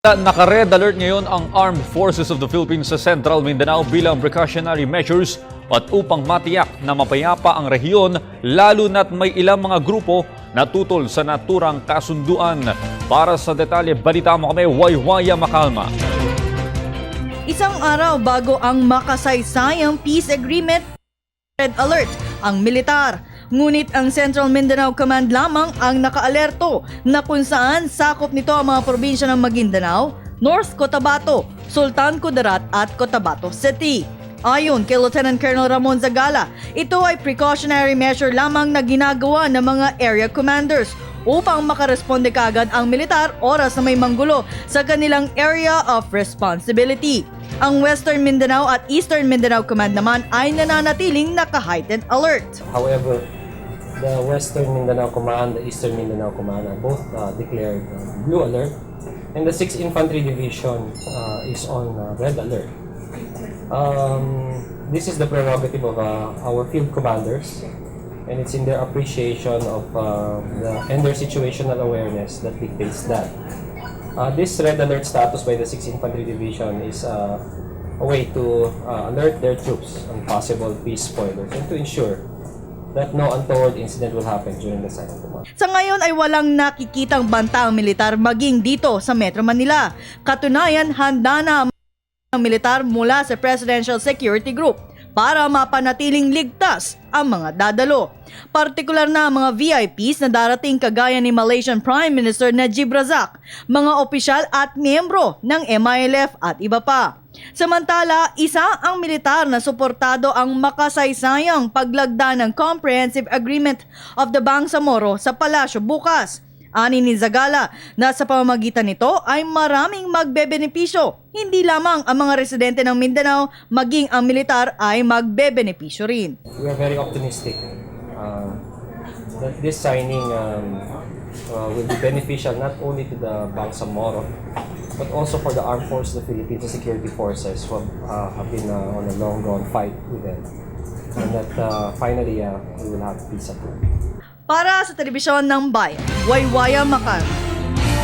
Naka-red alert ngayon ang Armed Forces of the Philippines sa Central Mindanao bilang precautionary measures at upang matiyak na mapayapa ang rehiyon lalo na't may ilang mga grupo na tutol sa naturang kasunduan. Para sa detalye, balita mo kami, Waywaya Makalma. Isang araw bago ang makasaysayang peace agreement, red alert ang militar. Ngunit ang Central Mindanao Command lamang ang nakaalerto na kung saan sakop nito ang mga probinsya ng Maguindanao, North Cotabato, Sultan Kudarat at Cotabato City. Ayon kay Lieutenant Colonel Ramon Zagala, ito ay precautionary measure lamang na ginagawa ng mga area commanders upang makaresponde kaagad ang militar oras na may manggulo sa kanilang area of responsibility. Ang Western Mindanao at Eastern Mindanao Command naman ay nananatiling naka-heightened alert. However, the Western Mindanao Command, the Eastern Mindanao Command are both declared blue alert, and the 6th Infantry Division is on red alert. This is the prerogative of our field commanders, and it's in their appreciation of and their situational awareness that dictates that. This red alert status by the 6th Infantry Division is a way to alert their troops on possible peace spoilers and to ensure that no untoward incident will happen during the silent month. Sa ngayon ay walang nakikitang banta ang militar maging dito sa Metro Manila. Katunayan, handa na ang militar mula sa Presidential Security Group para mapanatiling ligtas ang mga dadalo. Partikular na ang mga VIPs na darating kagaya ni Malaysian Prime Minister Najib Razak, mga opisyal at miyembro ng MILF at iba pa. Samantala, isa ang militar na suportado ang makasaysayang paglagda ng Comprehensive Agreement of the Bangsamoro sa Palasyo bukas. Ani ni Zagala na sa pamamagitan nito ay maraming magbebenepisyo. Hindi lamang ang mga residente ng Mindanao, maging ang militar ay magbebenepisyo rin. We are very optimistic that this signing will be beneficial not only to the Bangsamoro but also for the armed forces of the Philippines and security forces who have been on a long-drawn fight with them. And that finally we will have peace at home. Para sa Telebisyon ng Bayan, Waywaya Makalma.